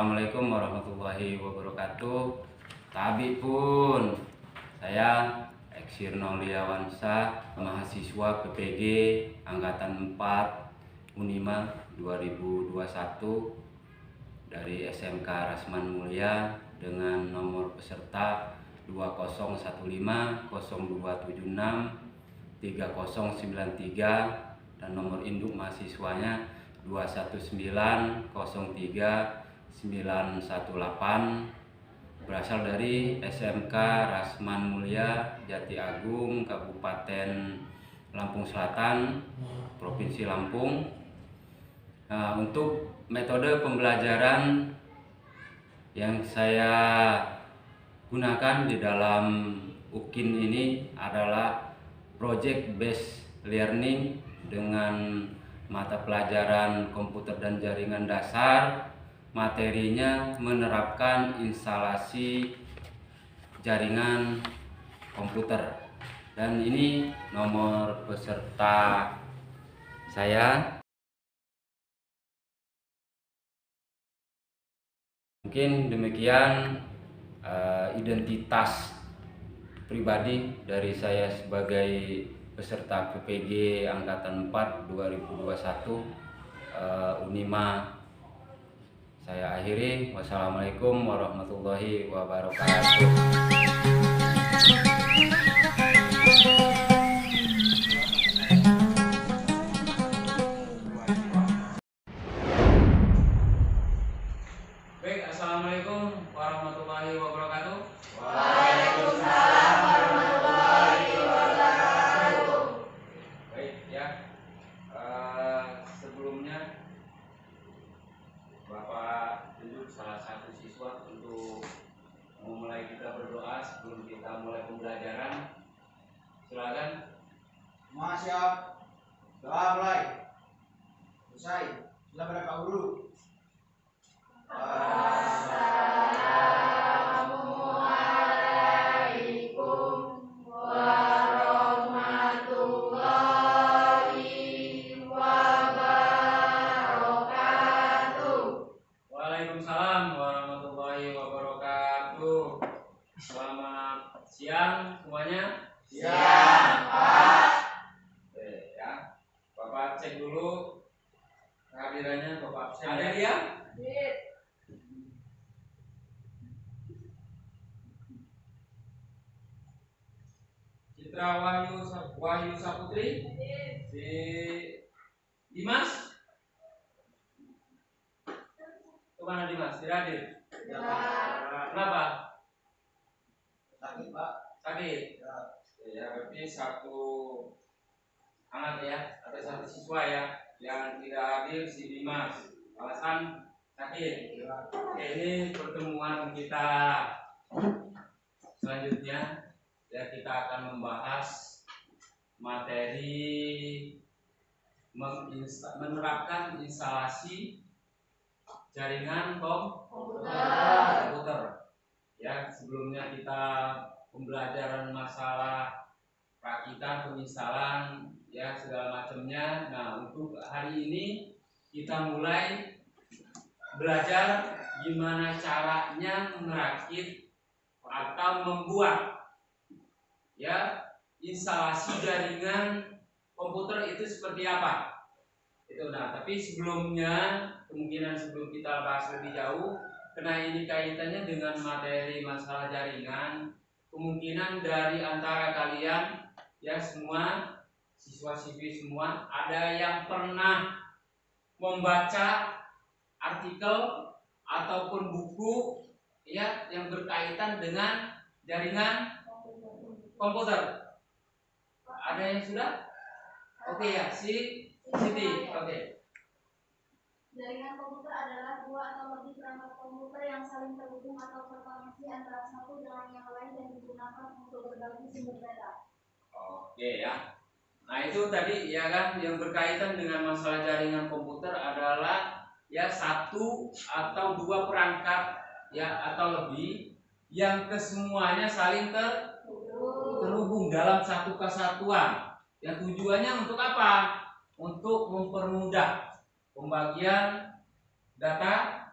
Assalamualaikum warahmatullahi wabarakatuh. Tabi pun saya Eksir Noliawansa, mahasiswa PPG Angkatan 4 Unima 2021 dari SMK Rasman Mulia dengan nomor peserta 20150276 3093 dan nomor induk mahasiswanya 21903 berasal dari SMK Rasman Mulia Jati Agung, Kabupaten Lampung Selatan, Provinsi Lampung. Nah, untuk metode pembelajaran yang saya gunakan di dalam UKIN ini adalah project based learning dengan mata pelajaran komputer dan jaringan dasar. Materinya menerapkan instalasi jaringan komputer, dan ini nomor peserta saya. Mungkin demikian identitas pribadi dari saya sebagai peserta PPG Angkatan 4 2021 Unima. Saya akhiri. Wassalamualaikum warahmatullahi wabarakatuh. Baik, assalamualaikum warahmatullahi wabarakatuh. Waalaikumsalam warahmatullahi wabarakatuh. Baik ya, sebelumnya Bapak tunjuk salah satu siswa untuk memulai kita berdoa sebelum kita mulai pembelajaran. Silakan. Siap. Doa mulai. Selesai. Sila pada Pak Guru. Assalamualaikum warahmatullahi wabarakatuh. Waalaikumsalam warahmatullahi wabarakatuh. Selamat siang semuanya. Siang, Pak. Oke ya, Bapak cek dulu kehadirannya Bapak absen. Ada dia? Citra Wahyu Saputri. Si Dimas. Kemana Dimas? Tidak hadir. Kenapa? Sakit, Pak. Sakit. Ya, berarti satu anak ya, atau satu siswa ya yang tidak hadir, si Dimas. Alasan sakit. Oke, ini pertemuan kita selanjutnya ya, kita akan membahas materi menerapkan instalasi jaringan komputer. Ya, sebelumnya kita pembelajaran masalah rakitan, penginstalan ya segala macamnya. Nah, untuk hari ini kita mulai belajar gimana caranya merakit atau membuat ya instalasi jaringan komputer itu seperti apa. Itu nah, tapi sebelumnya kemungkinan sebelum kita bahas lebih jauh, karena ini kaitannya dengan materi masalah jaringan, kemungkinan dari antara kalian ya semua siswa-siswi semua ada yang pernah membaca artikel ataupun buku ya yang berkaitan dengan jaringan komputer. Ada yang sudah? Oke ya, Siti. Oke. Jaringan komputer adalah dua atau lebih perangkat komputer yang saling terhubung atau terkoneksi antara satu dengan yang lain dan digunakan untuk berbagi sumber data. Oke ya. Nah, itu tadi ya kan yang berkaitan dengan masalah jaringan komputer adalah ya satu atau dua perangkat ya atau lebih yang kesemuanya saling terhubung dalam satu kesatuan. Yang tujuannya untuk apa? Untuk mempermudah pembagian data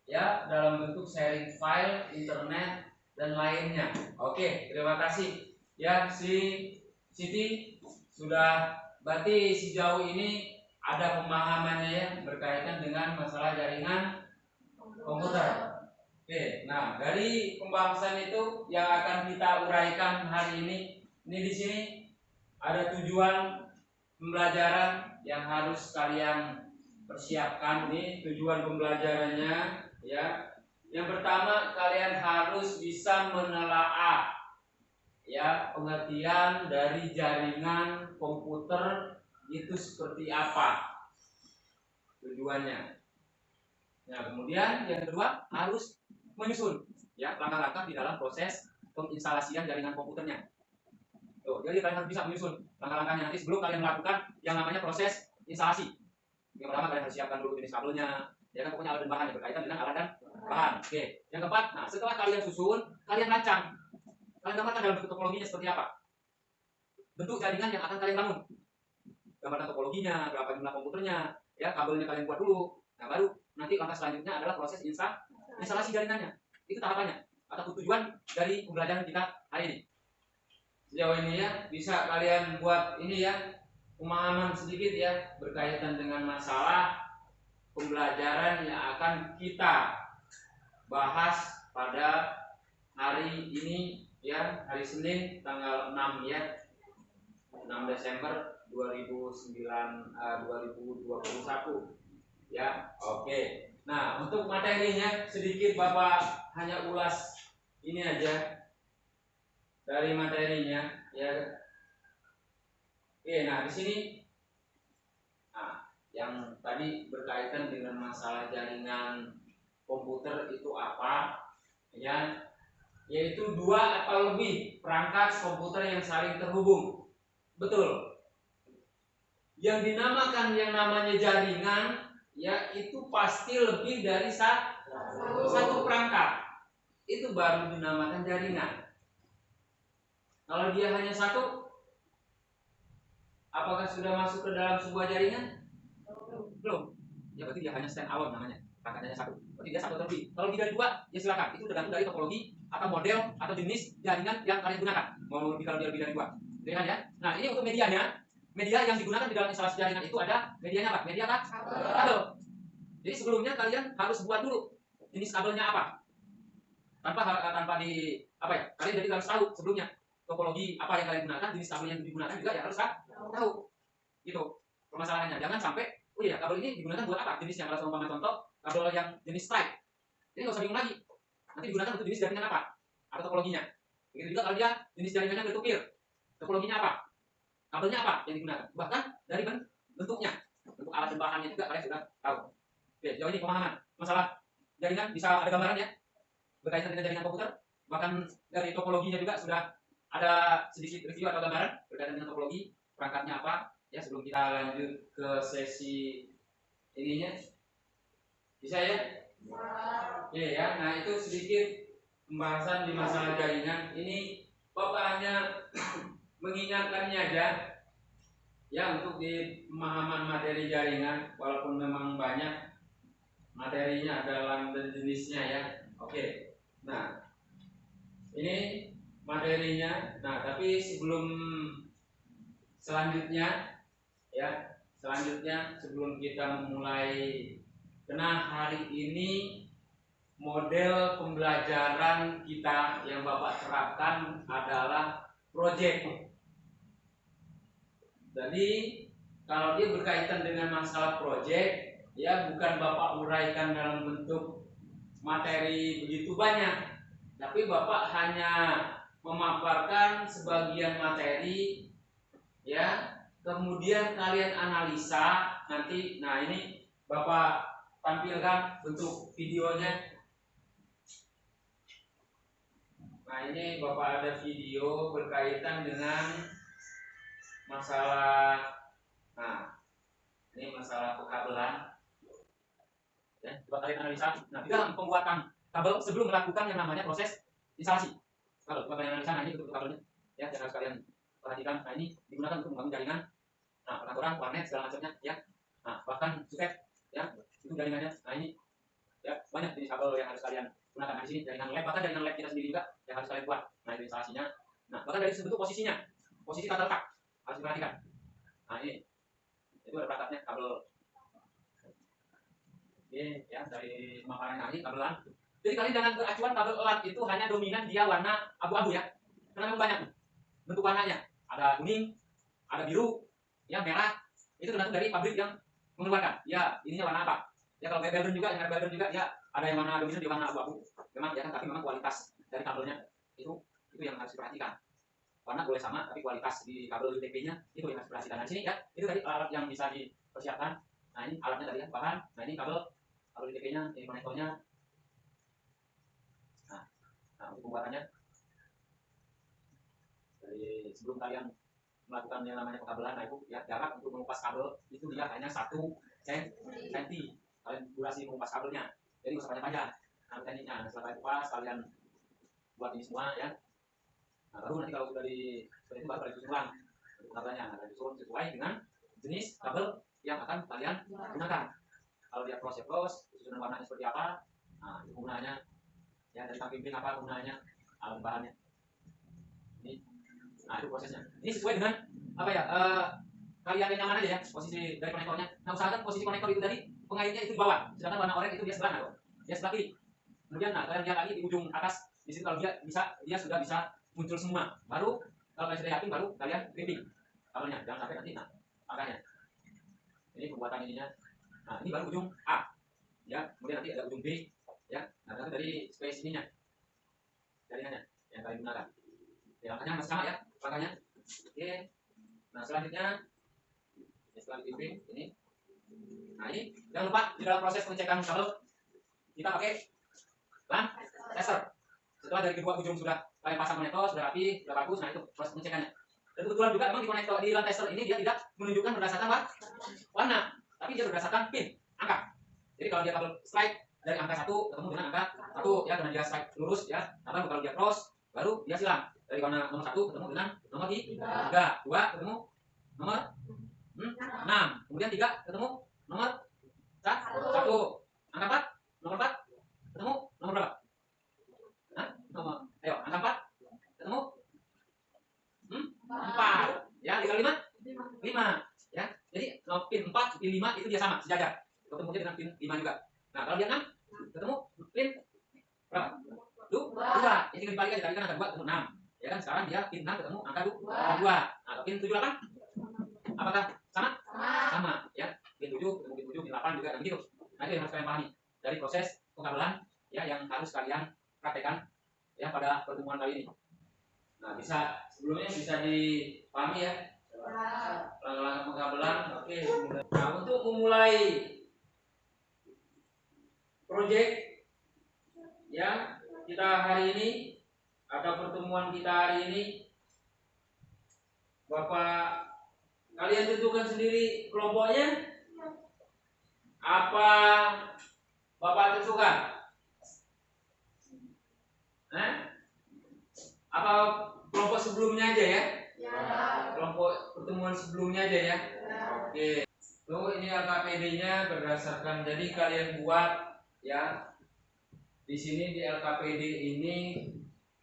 ya dalam bentuk sharing file, internet dan lainnya. Oke, terima kasih. Ya, si Siti sudah berarti sejauh ini ada pemahamannya ya berkaitan dengan masalah jaringan komputer. Oke, nah dari pembahasan itu yang akan kita uraikan hari ini di sini ada tujuan pembelajaran yang harus kalian persiapkan. Nih tujuan pembelajarannya ya. Yang pertama kalian harus bisa menelaah ya pengertian dari jaringan komputer itu seperti apa tujuannya. Nah, kemudian yang kedua harus menyusun ya langkah-langkah di dalam proses penginstalasian jaringan komputernya. Tuh, jadi kalian harus bisa menyusun langkah-langkahnya nanti sebelum kalian melakukan yang namanya proses instalasi. Yang pertama kalian harus siapkan dulu jenis kabelnya, ya kan, pokoknya alat dan bahan yang berkaitan dengan alat dan bahan. Oke. Yang keempat, nah setelah kalian susun, kalian rancang. Kalian gambarkan dalam bentuk topologinya seperti apa. Bentuk jaringan yang akan kalian bangun. Gambarkan topologinya, berapa jumlah komputernya, ya kabelnya kalian buat dulu. Nah baru nanti langkah selanjutnya adalah proses instalasi jaringannya. Itu tahapannya atau tujuan dari pembelajaran kita hari ini. Sejauh ini ya bisa kalian buat ini ya pemahaman sedikit ya berkaitan dengan masalah pembelajaran yang akan kita bahas pada hari ini ya, hari Senin tanggal 6 ya, 6 Desember 2021 ya. Oke. Nah, untuk materinya sedikit Bapak hanya ulas ini aja dari materinya ya. Oke, nah di sini nah, yang tadi berkaitan dengan masalah jaringan komputer itu apa ya, yaitu dua atau lebih perangkat komputer yang saling terhubung. Betul. Yang dinamakan yang namanya jaringan ya itu pasti lebih dari satu perangkat. Itu baru dinamakan jaringan. Kalau dia hanya satu, apakah sudah masuk ke dalam sebuah jaringan? Belum. Ya berarti dia hanya stand alone namanya. Perangkatnya satu. Berarti dia satu atau lebih. Kalau lebih dari dua, ya silakan. Itu tergantung dari topologi atau model atau jenis jaringan yang kalian gunakan. Mau kalau dia lebih dari dua. Jaringan ya. Nah ini untuk medianya. Media yang digunakan di dalam instalasi jaringan itu ada medianya apa? Media apa? Kabel. Jadi sebelumnya kalian harus buat dulu jenis kabelnya apa. Tanpa di apa ya? Kalian jadi harus tahu sebelumnya topologi apa yang kalian gunakan, jenis kabel yang digunakan juga ya harus tahu. Gitu permasalahannya. Jangan sampai oh iya kabel ini digunakan buat apa? Jenisnya kalau seumpama contoh kabel yang jenis stripe. Jadi nggak usah bingung lagi. Nanti digunakan untuk jenis jaringan apa? Atau topologinya. Begitu juga kalau dia jenis jaringannya peer-to-peer. Topologinya apa? Kabelnya apa yang digunakan? Bahkan dari bentuknya, bentuk alat dan bahannya juga kalian sudah tahu. Oke, jauh ini pemahaman masalah jaringan bisa ada gambarannya berkaitan dengan jaringan komputer. Bahkan dari topologinya juga sudah ada sedikit review atau gambaran berkaitan dengan topologi, perangkatnya apa. Ya sebelum kita lanjut ke sesi ininya, bisa ya? Oke ya, nah itu sedikit pembahasan di masalah jaringan. Ini Bapak hanya mengingatkannya aja ya untuk di pemahaman materi jaringan, walaupun memang banyak materinya dalam dan jenisnya ya. Oke. Nah, ini materinya. Nah, tapi sebelum selanjutnya ya, sebelum kita memulai, karena hari ini model pembelajaran kita yang Bapak terapkan adalah project. Jadi kalau dia berkaitan dengan masalah project, ya bukan Bapak uraikan dalam bentuk materi begitu banyak, tapi Bapak hanya memaparkan sebagian materi, ya. Kemudian kalian analisa nanti. Nah ini Bapak tampilkan bentuk videonya. Nah ini Bapak ada video berkaitan dengan masalah, nah ini masalah pekabelan ya, coba kalian analisa. Nah di dalam pembuatan kabel sebelum melakukan yang namanya proses instalasi, kalau coba kalian analisa, nah ini bentuk kabelnya ya, yang harus kalian perhatikan. Nah ini digunakan untuk membangun jaringan, nah pengaturan warnet segala macamnya ya, nah bahkan suket ya itu jaringannya. Nah ini ya banyak jenis kabel yang harus kalian gunakan. Nah, di sini jaringan lab, bahkan jaringan lab kita sendiri juga yang harus kalian buat. Nah, itu instalasinya. Nah, bahkan dari bentuk posisinya, posisi tata letak harus diperhatikan. Nah, ini itu ada perangkatnya kabel. Ini ya dari pemaparan tadi kabelan. Jadi kalian jangan beracuan kabel elat itu hanya dominan dia warna abu-abu ya. Karena memang banyak bentuk warnanya. Ada kuning, ada biru, ya merah. Itu tergantung dari pabrik yang mengeluarkan. Ya, ininya warna apa? Ya kalau kayak Belden juga, yang Belden juga ya ada yang warna dominan di warna abu-abu. Memang ya kan, tapi memang kualitas dari kabelnya itu yang harus diperhatikan. Warna boleh sama, tapi kualitas di kabel UTP-nya itu yang harus diperhatikan. Nah, di sini ya, itu tadi alat yang bisa dipersiapkan. Nah, ini alatnya tadi ya, bahan. Nah, ini kabel UTP-nya, ini konektornya. Nah, untuk pembuatannya dari sebelum kalian melakukan yang namanya pengkabelan, nah itu ya jarak untuk mengupas kabel itu dia hanya 1 cm. Kalian durasi mengupas kabelnya, jadi nggak usah panjang-panjang. Nah, tekniknya setelah kalian kupas, kalian buat ini semua ya. Nah, baru nanti kalau sudah seperti itu baru kalian susun ulang kabelnya. Nah, disusun sesuai dengan jenis kabel yang akan kalian gunakan. Kalau dia cross ya cross, susunan warnanya seperti apa, nah itu penggunaannya ya, dari pimpin apa penggunaannya, alat bahannya ini. Nah, itu prosesnya. Ini sesuai dengan apa ya, kalian yang nyaman aja ya posisi dari konektornya. Nah, usahakan posisi konektor itu tadi pengaitnya itu di bawah, sedangkan warna oranye itu dia sebelah kanan, dia sebelah kiri. Kemudian nah kalian lihat lagi di ujung atas di situ, kalau dia sudah bisa muncul semua, baru kalau kalian sudah yakin baru kalian crimping kabelnya, jangan sampai nanti makanya ini pembuatan ininya. Nah, ini baru ujung A ya, kemudian nanti ada ujung B ya. Nah, itu dari space ininya jaringannya yang kalian gunakan ya, langkahnya masih sama ya langkahnya. Oke, nah selanjutnya setelah dipimpin ini, nah ini jangan lupa di dalam proses pengecekan kabel kita pakai lan tester. Setelah dari kedua ujung sudah kalian pasang konektor, sudah rapi, sudah bagus, nah itu proses pengecekannya. Dan kebetulan juga memang di konektor di lan tester ini dia tidak menunjukkan berdasarkan warna, tapi dia berdasarkan pin, angka. Jadi kalau dia kabel slide dari angka 1 ketemu dengan angka 1 ya, karena dia slide lurus ya. Nah, kalau dia cross baru dia silang. Dari warna nomor 1 ketemu dengan nomor 3, 2 ketemu nomor 6, kemudian 3 ketemu nomor 1, angka 4 nomor 4 ketemu nomor berapa? Hah? Ayo, angka 4 ketemu 4 ya, dikali 5 ya. Jadi pin 4, pin 5 itu dia sama sejajar, ketemu dengan pin 5 juga. Nah, kalau dia 6 ketemu pin berapa? 2. Ini dibalik aja, tadi kan angka 2 ketemu 6 ya kan, sekarang dia pin 6 ketemu angka 2. Nah, pin 7, 8 apakah sama ya, pin 7 ketemu pin 7, pin 8 juga, dan begitu. Nah, itu yang harus kalian pahami dari proses pengkabelan ya, yang harus kalian praktekkan ya pada pertemuan kali ini. Nah, sebelumnya bisa dipahami ya langkah-langkah pengkabelan. Oke. Nah, untuk memulai proyek ya kita hari ini atau pertemuan kita hari ini, Bapak kalian tentukan sendiri kelompoknya apa. Bapak tentukan apa kelompok sebelumnya aja ya, kelompok pertemuan sebelumnya aja ya. Oke, tuh ini LKPD-nya berdasarkan, jadi kalian buat ya di sini di LKPD ini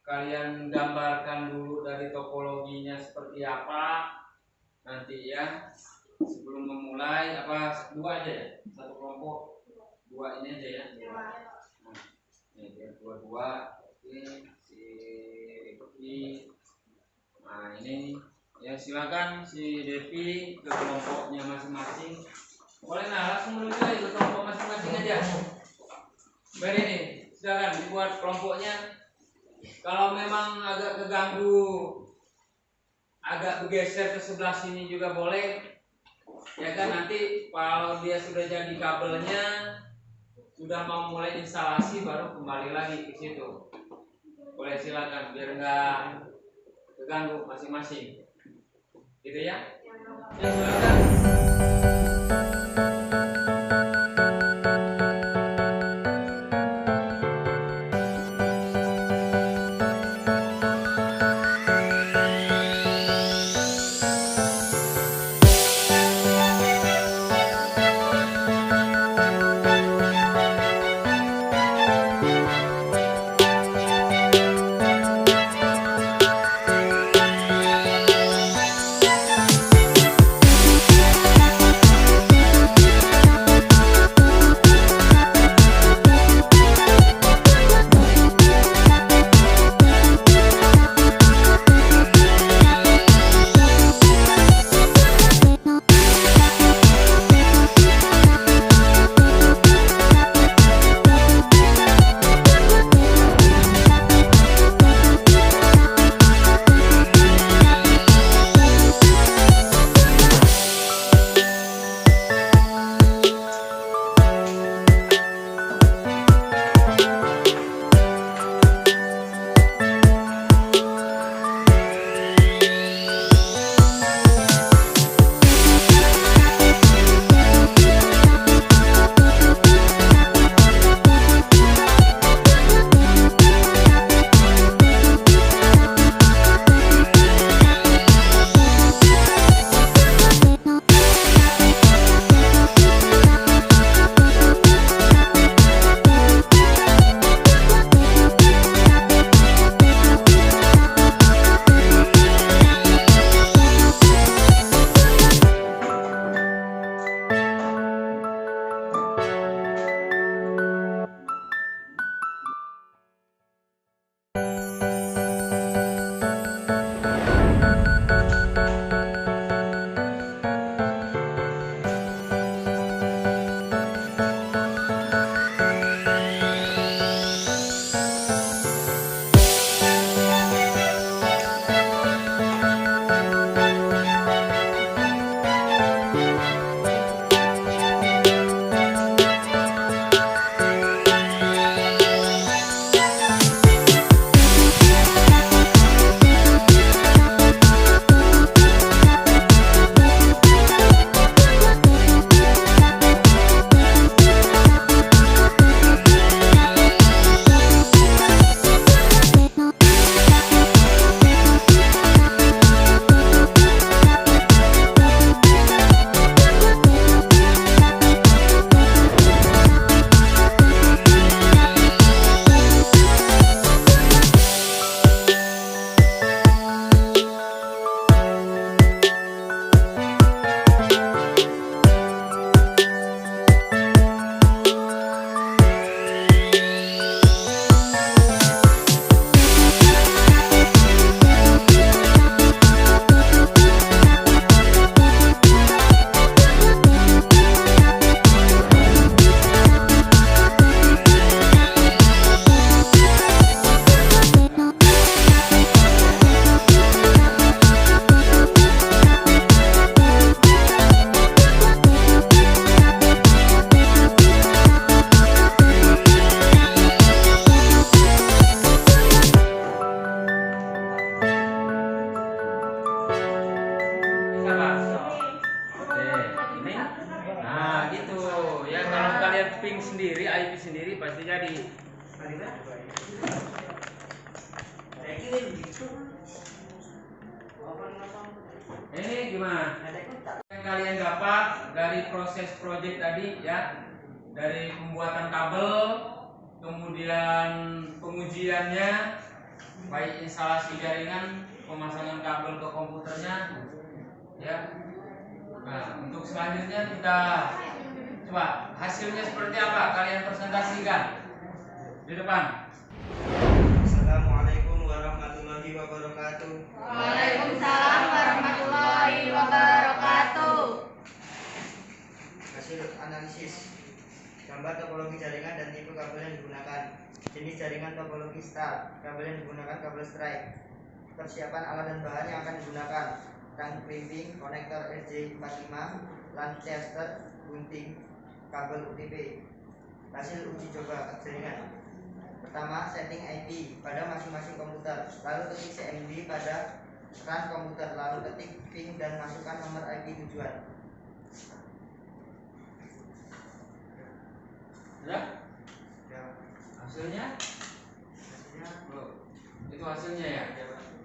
kalian gambarkan dulu dari topologinya seperti apa nanti ya, sebelum memulai. Apa 2 aja ya, satu kelompok 2 ini aja ya. Nah, ini dia 2. Oke, si Devi. Nah, ini ya silakan si Devi ke kelompoknya masing-masing. Boleh, nah langsung menuju aja ke kelompok masing-masing aja. Baik, ini silakan dibuat kelompoknya. Kalau memang agak keganggu, agak bergeser ke sebelah sini juga boleh ya kan. Nanti kalau dia sudah jadi kabelnya, sudah mau mulai instalasi, baru kembali lagi ke situ. Boleh, silakan biar nggak keganggu masing-masing gitu ya. Ya, silakan. Ya kalau kalian ping sendiri, IP sendiri pasti jadi. Ini gimana? Yang kalian dapat dari proses project tadi ya, dari pembuatan kabel, kemudian pengujiannya, baik instalasi jaringan, pemasangan kabel ke komputernya, ya. Nah, untuk selanjutnya kita coba hasilnya seperti apa, kalian presentasikan di depan. Assalamualaikum warahmatullahi wabarakatuh. Waalaikumsalam warahmatullahi wabarakatuh. Hasil analisis gambar topologi jaringan dan tipe kabel yang digunakan. Jenis jaringan topologi star, kabel yang digunakan kabel strike. Persiapan alat dan bahan yang akan digunakan: tang crimping, konektor RJ45, Lancaster, gunting, kabel UTP. Hasil uji coba jaringan. Pertama, setting IP pada masing-masing komputer, lalu ketik CMD pada RAN komputer, lalu ketik PIN dan masukkan nomor IP tujuan. Sudah? Ya, Hasilnya? hasilnya Belum. Itu hasilnya ya.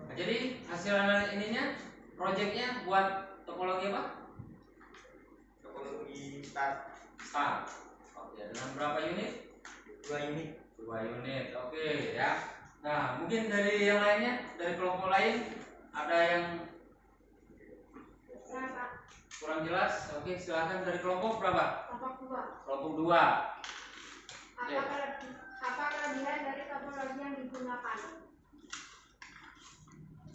Nah, jadi hasil analisis ininya, projectnya buat topologi apa? topologi start Star. Oke, dengan berapa unit? 2 unit. 2 unit. Oke ya. Nah, mungkin dari yang lainnya, dari kelompok lain ada yang kurang jelas. Oke, silakan dari kelompok berapa? Kelompok 2. Kelompok 2. Oke. Apa kelebihan dari topologi yang digunakan?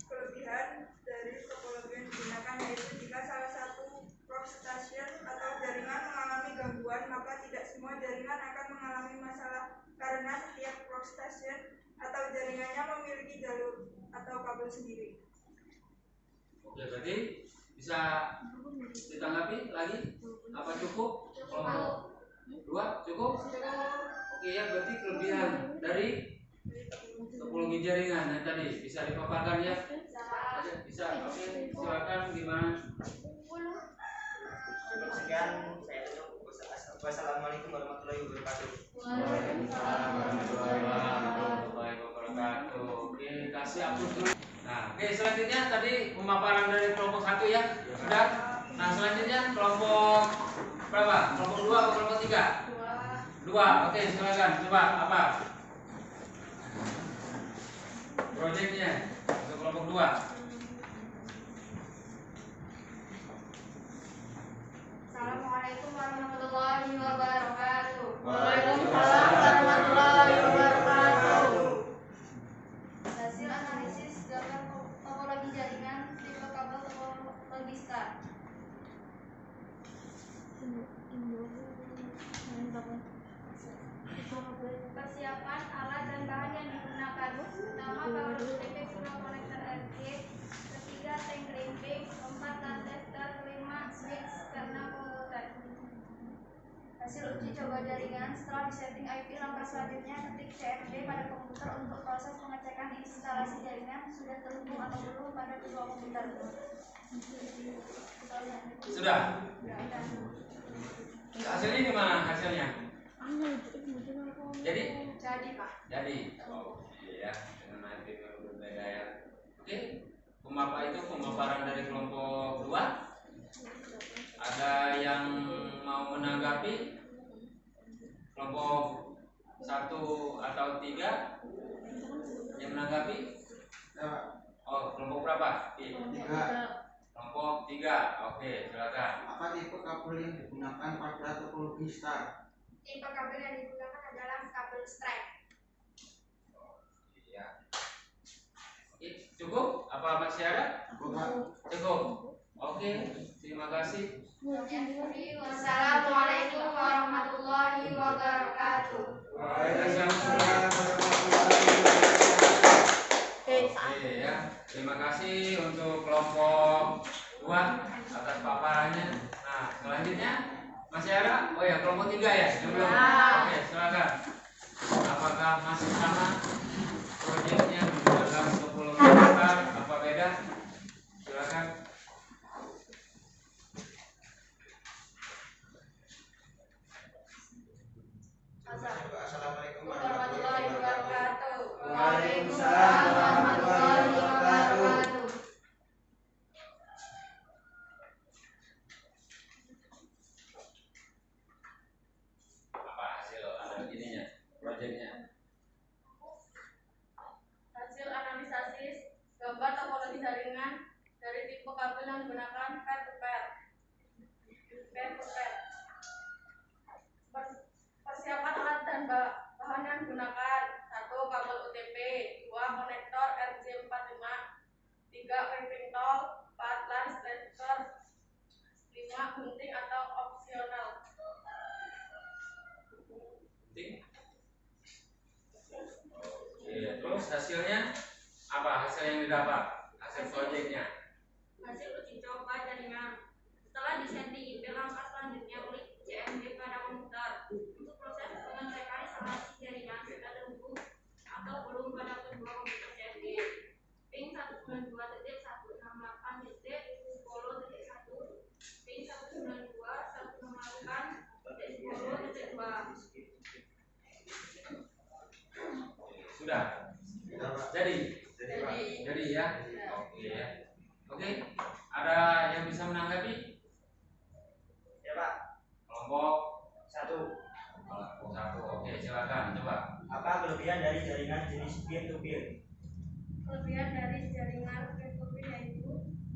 Kelebihan dari topologi yang digunakan yaitu jika salah satu workstation atau jaringan mengalami gangguan, maka tidak semua jaringan akan mengalami masalah karena setiap workstation atau jaringannya memiliki jalur atau kabel sendiri. Oke, berarti bisa ditanggapi lagi? Apa cukup? Kelompok 2 cukup? Oke ya, berarti kelebihan dari topologi jaringan yang tadi bisa dipaparkan ya? Bisa. Oke, silakan gimana? Sekian, saya tutup. Wassalamualaikum warahmatullahi wabarakatuh. Waalaikumsalam warahmatullahi wabarakatuh. Oke, kasih hapus dulu. Nah, oke, selanjutnya tadi pemaparan dari kelompok 1 ya. Sudah. Nah, selanjutnya kelompok berapa? Kelompok 2 atau kelompok 3? 2. Oke, silakan. Coba apa? Proyeknya untuk kelompok 2. Assalamualaikum warahmatullahi wabarakatuh. Waalaikumsalam warahmatullahi wabarakatuh. Hasil analisis gambar topologi jaringan tipe kabel topologi star. Persiapan alat dan bahan yang digunakan. Pertama, kabel UTP, kedua konektor RJ, ketiga tank crimping, keempat Lancaster, kelima switch karena komputer. Hasil uji coba jaringan. Setelah disetting IP, langkah selanjutnya ketik CMD pada komputer untuk proses pengecekan instalasi jaringan sudah terhubung atau belum pada kedua komputer. Sudah. Hasilnya gimana hasilnya? Jadi? Jadi Pak. Jadi. Oke ya, dengan IP yang berbeda ya. Oke. Pemaparan dari kelompok 2. Ada yang mau menanggapi? Kelompok 1 atau 3 yang menanggapi? Oh, kelompok berapa? 3. Kelompok 3. Oke, silakan. Apa tipe kabel yang digunakan pada topologi star? Tipe kabel yang digunakan adalah kabel strike. Iya. Oke, cukup? Apa masih ada? Cukup. Oke, terima kasih. Wassalamualaikum warahmatullahi wabarakatuh. Waalaikumsalam. Oke ya, terima kasih untuk kelompok 2 atas paparannya. Nah, selanjutnya masih ada? Oh ya, kelompok 3 ya? Sebelum. Oke, silakan. Apakah masih sama proyeknya dalam topologi besar? Apa beda? Silakan. Assalamualaikum warahmatullahi wabarakatuh. Waalaikumsalam warahmatullahi wabarakatuh. Apa hasil ininya, proyeknya? Hasil analisis gambar topologi jaringan dari tipe kabel yang digunakan pair to pair. Persiapan alat dan bahan yang digunakan: 1. Kabel UTP, 2. Konektor RJ45, 3. piping tol, 4. lens laser, 5. gunting atau opsional. Penting. Oke, terus hasilnya apa? Hasil yang didapat, hasil proyeknya. Hasil uji coba jaringan. Setelah disetting, langkah selanjutnya klik CMD pada komputer. Untuk proses pengecekan instalasi jaringan sudah terhubung atau belum pada kedua komputer CMD. Ping 192.168.10.1, ping 192.168.10.2. Sudah. Jadi ya. Oke ya. Oke. Ada yang bisa menanggapi? Ya Pak. Kelompok 1. kelompok 1. Oke, silakan coba. Apa kelebihan dari jaringan jenis peer to peer? Kelebihan dari jaringan peer-to-peer yaitu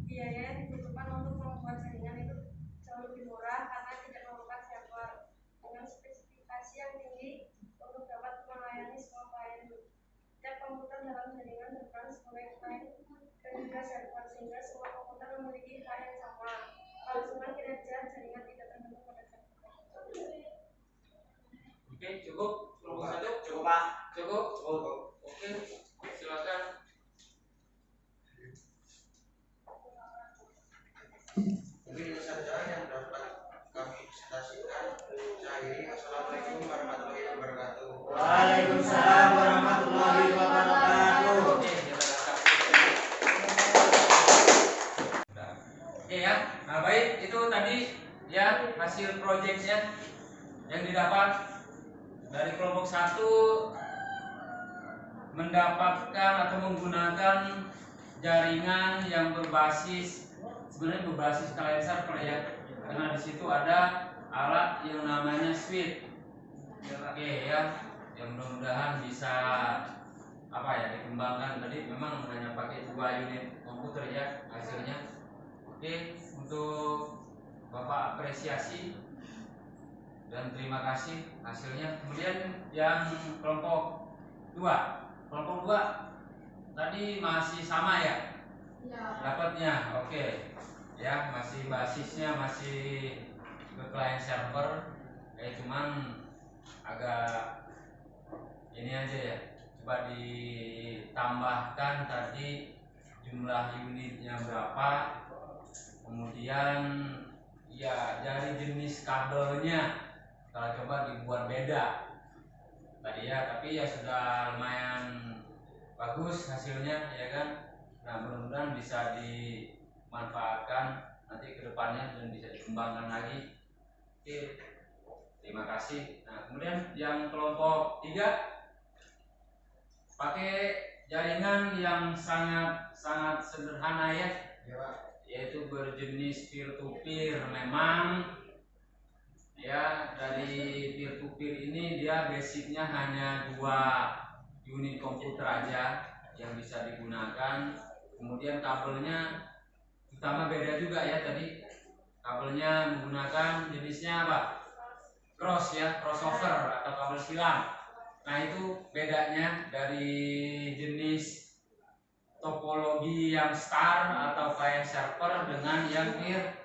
biaya yang dibutuhkan untuk membuat jaringan itu jauh lebih murah karena tidak memerlukan server dengan spesifikasi yang tinggi untuk dapat melayani semua klien. Setiap komputer dalam jaringan berperan sebagai klien dan juga server, sehingga semua komputer memiliki hal yang sama. Kelangsungan kinerja jaringan tidak tergantung pada server. Oke, cukup. Kelompok 1. Cukup Pak. Cukup. Oke, silakan. Mungkin itu saja yang dapat kami presentasikan. Saya akhiri. Assalamualaikum warahmatullahi wabarakatuh. Waalaikumsalam warahmatullahi wabarakatuh. Oke, oke ya. Nah, baik, itu tadi ya hasil proyeknya yang didapat dari kelompok 1 mendapatkan atau menggunakan jaringan yang sebenarnya berbasis klien server ya, karena di situ ada alat yang namanya switch. Oke ya, yang mudah-mudahan bisa dikembangkan. Tadi memang hanya pakai 2 unit komputer ya hasilnya. Oke, untuk Bapak apresiasi dan terima kasih hasilnya. Kemudian yang kelompok 2 tadi masih sama ya dapatnya. Oke ya, masih basisnya masih ke client server, cuman agak ini aja ya, coba ditambahkan tadi jumlah unitnya berapa, kemudian ya dari jenis kabelnya kalau coba dibuat beda tadi ya, tapi ya sudah lumayan bagus hasilnya ya kan. Nah, mudah-mudahan bisa dimanfaatkan nanti ke depannya dan bisa dikembangkan lagi. Oke, terima kasih. Nah, kemudian yang kelompok 3 pakai jaringan yang sangat sederhana ya, yaitu berjenis peer to peer. Memang ya, dari peer to peer ini dia basicnya hanya 2 unit komputer aja yang bisa digunakan. Kemudian kabelnya utama beda juga ya, tadi kabelnya menggunakan jenisnya apa? Cross ya, crossover atau kabel silang. Nah, itu bedanya dari jenis topologi yang star atau client server dengan yang peer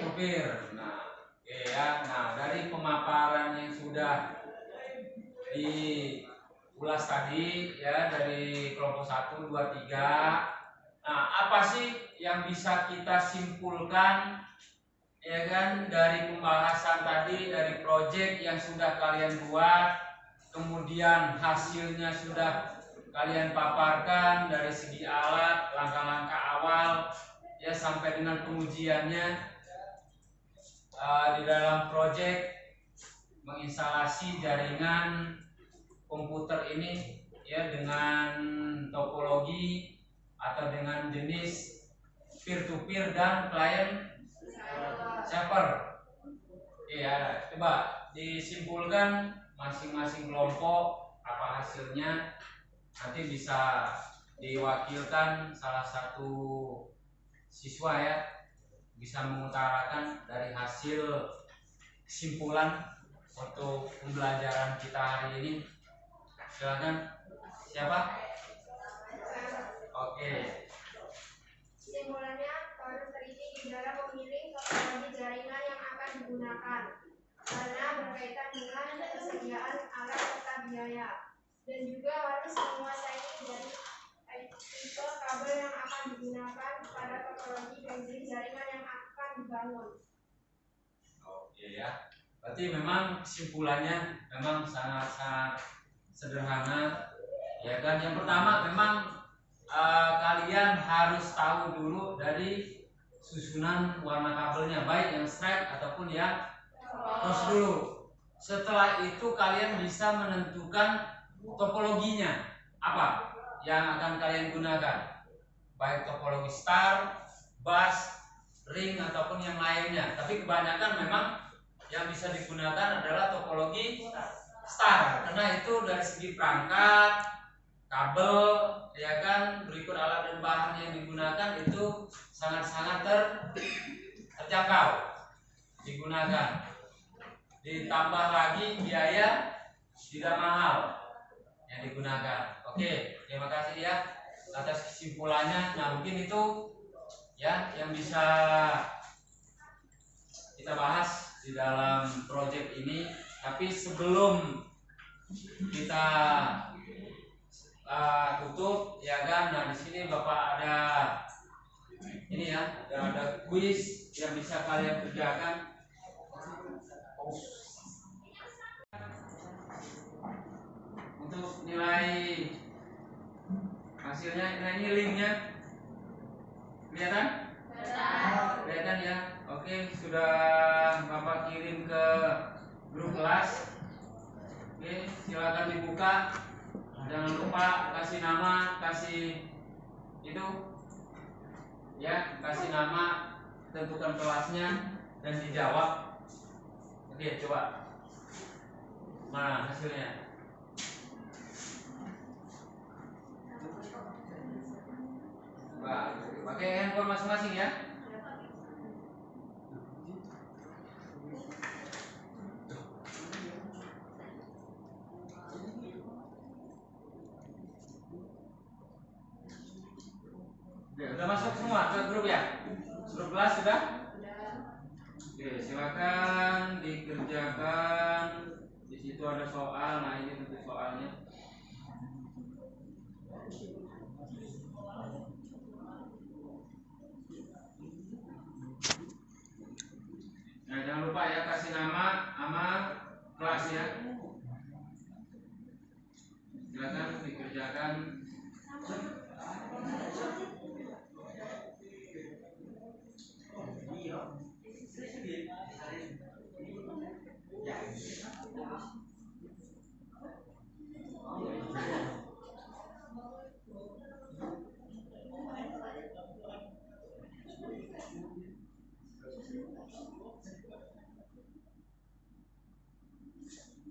to peer. Nah, ya, nah dari pemaparan yang sudah diulas tadi ya dari kelompok 1, 2, 3. Nah, apa sih yang bisa kita simpulkan ya kan dari pembahasan tadi, dari proyek yang sudah kalian buat, kemudian hasilnya sudah kalian paparkan dari segi alat, langkah-langkah awal ya sampai dengan pengujiannya di dalam proyek menginstalasi jaringan komputer ini ya dengan topologi atau dengan jenis peer to peer dan client server. Ya, coba disimpulkan masing-masing kelompok apa hasilnya, nanti bisa diwakilkan salah satu siswa ya, bisa mengutarakan dari hasil kesimpulan untuk pembelajaran kita hari ini. Silakan, siapa? Oke. Kesimpulannya, harus teliti di dalam memilih topologi jaringan yang akan digunakan karena berkaitan dengan kesediaan alat serta biaya, dan juga harus menguasai dari tipe kabel yang akan digunakan pada topologi dan jenis jaringan yang akan dibangun. Oke ya. Berarti memang kesimpulannya memang sangat-sangat sederhana ya kan. Yang pertama memang kalian harus tahu dulu dari susunan warna kabelnya, baik yang stripe ataupun yang cross dulu. Setelah itu kalian bisa menentukan topologinya apa yang akan kalian gunakan, baik topologi star, bus, ring ataupun yang lainnya. Tapi kebanyakan memang yang bisa digunakan adalah topologi star, karena itu dari segi perangkat, kabel, ya kan, berikut alat dan bahan yang digunakan itu sangat-sangat terjangkau digunakan. Ditambah lagi biaya tidak mahal yang digunakan. Oke, terima kasih ya atas kesimpulannya. Nah, mungkin itu ya yang bisa kita bahas di dalam proyek ini. Tapi sebelum kita tutup ya kan, nah di sini Bapak ada ini ya, ada kuis yang bisa kalian kerjakan. Untuk nilai hasilnya, nah ini linknya kelihatan? Kelihatan ya. Oke, sudah Bapak kirim ke grup kelas. Oke, silakan dibuka. Jangan lupa kasih nama, kasih itu ya, kasih nama, tentukan kelasnya dan dijawab. Oke, coba mana hasilnya? Coba pakai handphone masing-masing ya. Udah masuk semua ke grup ya? Grup kelas sudah? Oke, silakan dikerjakan. Di situ ada soal. Nah, ini tentu soalnya. Nah, jangan lupa ya kasih nama sama kelas ya. Silakan dikerjakan.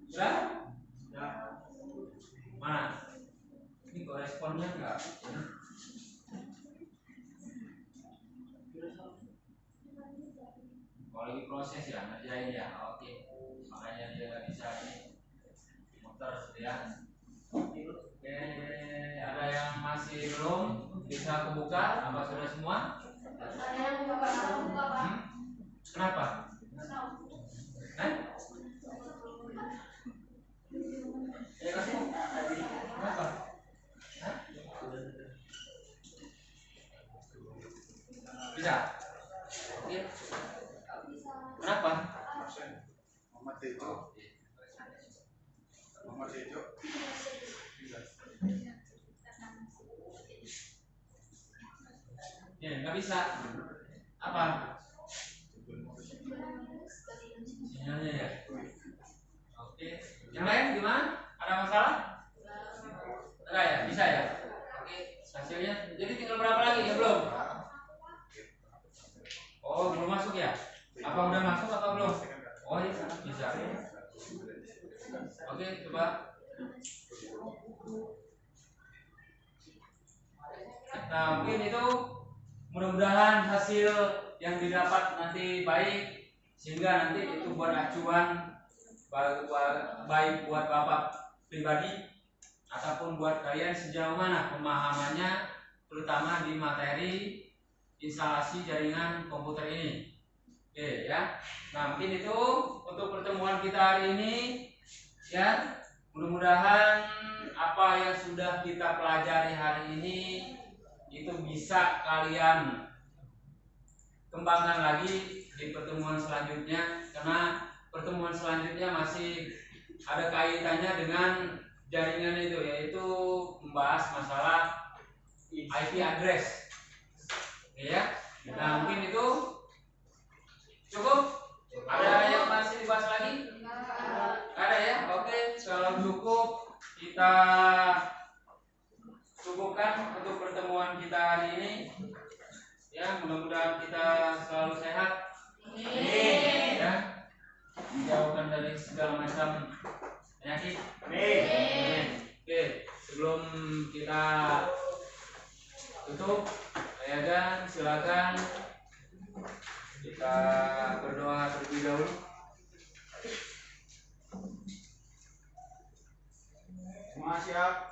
Sudah? Mana? Ini koresponnya enggak? Kalau lagi proses ya, ngerjain ya. Oke. Makanya dia nggak bisa ini muter ya. Oke, ada yang masih belum bisa kebuka? Apa sudah semua? Kenapa? Ya kasih. Kenapa? Bisa? Oke. Kenapa? Muhammad Tejo. Muhammad Tejo. Ya, nggak bisa. Apa? Sinyalnya ya. Yang lain gimana? Ada masalah? Enggak ya? Bisa ya? Oke, hasilnya. Jadi tinggal berapa lagi ya belum? Oh, belum masuk ya? Apa udah masuk atau belum? Oh iya, bisa. Oke, coba. Nah, mungkin itu mudah-mudahan hasil yang didapat nanti baik, sehingga nanti itu buat acuan baik buat Bapak pribadi ataupun buat kalian sejauh mana pemahamannya, terutama di materi instalasi jaringan komputer ini. Oke ya. Nah, mungkin itu untuk pertemuan kita hari ini ya. Mudah-mudahan apa yang sudah kita pelajari hari ini itu bisa kalian kembangkan lagi di pertemuan selanjutnya, karena pertemuan selanjutnya masih ada kaitannya dengan jaringan itu, yaitu membahas masalah IP address. Oke ya. Nah, mungkin itu cukup. Ada yang masih dibahas lagi? Ada ya? Oke, kalau cukup kita cukupkan untuk pertemuan kita hari ini. Ya, mudah-mudahan kita selalu sehat. Amin. Ya, dijauhkan dari segala macam penyakit. Amin. Oke, sebelum kita tutup, saya silakan kita berdoa terlebih dahulu. Semua siap.